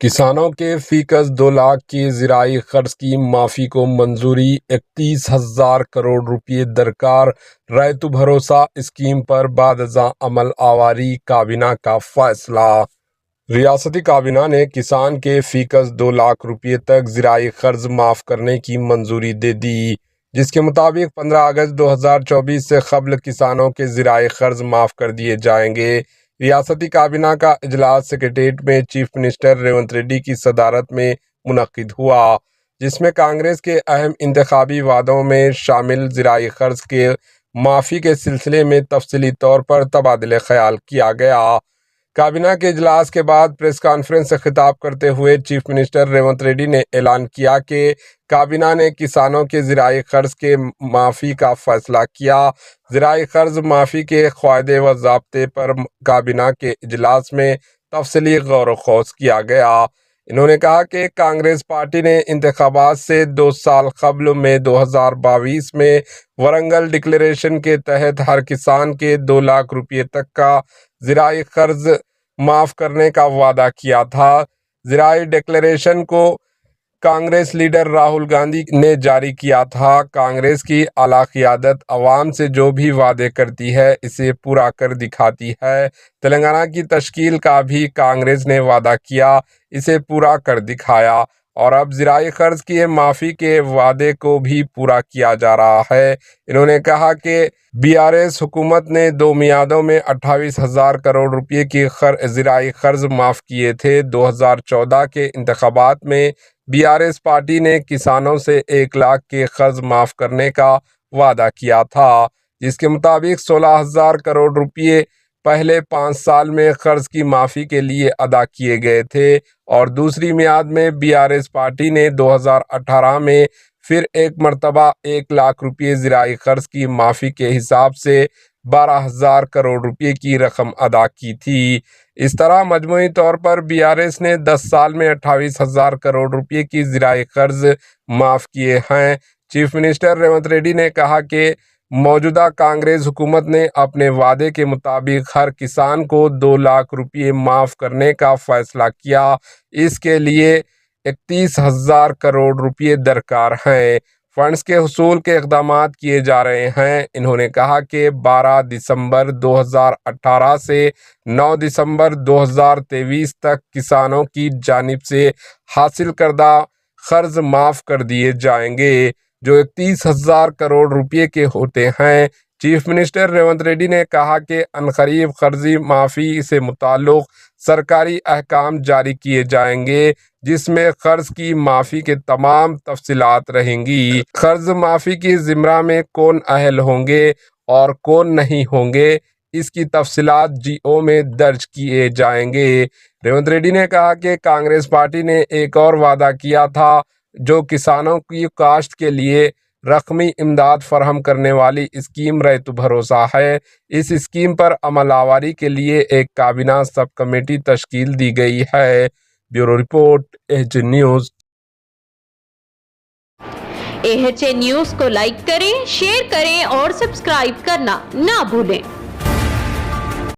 کسانوں کے فیکس 2 لاکھ کی زرعی قرض کی معافی کو منظوری 31,000 کروڑ روپے درکار ریتو بھروسہ اسکیم پر بعد ازاں عمل آوری کابینہ کا فیصلہ۔ ریاستی کابینہ نے کسان کے فیکس 2 لاکھ روپے تک زرعی قرض معاف کرنے کی منظوری دے دی، جس کے مطابق 15 اگست 2024 سے قبل کسانوں کے زرعی قرض معاف کر دیے جائیں گے۔ ریاستی کابینہ کا اجلاس سکریٹریٹ میں چیف منسٹر ریونت ریڈی کی صدارت میں منعقد ہوا، جس میں کانگریس کے اہم انتخابی وعدوں میں شامل زرعی قرض کے معافی کے سلسلے میں تفصیلی طور پر تبادلہ خیال کیا گیا۔ کابینہ کے اجلاس کے بعد پریس کانفرنس سے خطاب کرتے ہوئے چیف منسٹر ریونت ریڈی نے اعلان کیا کہ کابینہ نے کسانوں کے زرعی قرض کے معافی کا فیصلہ کیا۔ زرعی قرض معافی کے قواعد و ضابطے پر کابینہ کے اجلاس میں تفصیلی غور و خوض کیا گیا۔ انہوں نے کہا کہ کانگریس پارٹی نے انتخابات سے 2 سال قبل مئی 2022 میں ورنگل ڈکلیریشن کے تحت ہر کسان کے 2 لاکھ روپے تک کا زرعی قرض معاف کرنے کا وعدہ کیا تھا۔ زرعی ڈکلیریشن کو کانگریس لیڈر راہل گاندھی نے جاری کیا تھا۔ کانگریس کی اعلیٰ قیادت عوام سے جو بھی وعدے کرتی ہے اسے پورا کر دکھاتی ہے۔ تلنگانہ کی تشکیل کا بھی کانگریس نے وعدہ کیا، اسے پورا کر دکھایا، اور اب زرعی قرض کی معافی کے وعدے کو بھی پورا کیا جا رہا ہے۔ انہوں نے کہا کہ BRS حکومت نے 2 میعادوں میں 28,000 کروڑ روپے کی زرعی قرض معاف کیے تھے۔ 2014 کے انتخابات میں BRS پارٹی نے کسانوں سے 1 لاکھ کے قرض معاف کرنے کا وعدہ کیا تھا، جس کے مطابق 16,000 کروڑ روپے پہلے 5 سال میں قرض کی معافی کے لیے ادا کیے گئے تھے، اور دوسری میعاد میں BRS پارٹی نے 2018 میں پھر ایک مرتبہ 1 لاکھ روپے زرعی قرض کی معافی کے حساب سے 12,000 کروڑ روپے کی رقم ادا کی تھی۔ اس طرح مجموعی طور پر BRS نے 10 سال میں 28,000 کروڑ روپے کی زرعی قرض معاف کیے ہیں۔ چیف منسٹر ریونت ریڈی نے کہا کہ موجودہ کانگریس حکومت نے اپنے وعدے کے مطابق ہر کسان کو 2 لاکھ روپے معاف کرنے کا فیصلہ کیا۔ اس کے لیے 31,000 کروڑ روپے درکار ہیں۔ فنڈز کے حصول کے اقدامات کیے جا رہے ہیں۔ انہوں نے کہا کہ 12 دسمبر 2018 سے 9 دسمبر 2023 تک کسانوں کی جانب سے حاصل کردہ قرض معاف کر دیے جائیں گے، جو 31,000 کروڑ روپے کے ہوتے ہیں۔ چیف منسٹر ریونت ریڈی نے کہا کہ عنقریب قرضی معافی سے متعلق سرکاری احکام جاری کیے جائیں گے، جس میں قرض کی معافی کے تمام تفصیلات رہیں گی۔ قرض معافی کی زمرہ میں کون اہل ہوں گے اور کون نہیں ہوں گے، اس کی تفصیلات GO میں درج کیے جائیں گے۔ ریونت ریڈی نے کہا کہ کانگریس پارٹی نے ایک اور وعدہ کیا تھا، جو کسانوں کی کاشت کے لیے رقمی امداد فراہم کرنے والی اسکیم ریتو بھروسہ ہے۔ اس اسکیم پر عمل آوری کے لیے ایک کابینہ سب کمیٹی تشکیل دی گئی ہے۔ Bureau report AHA news. AHA news کو لائک کریں، شیئر کریں اور سبسکرائب کرنا نہ بھولیں۔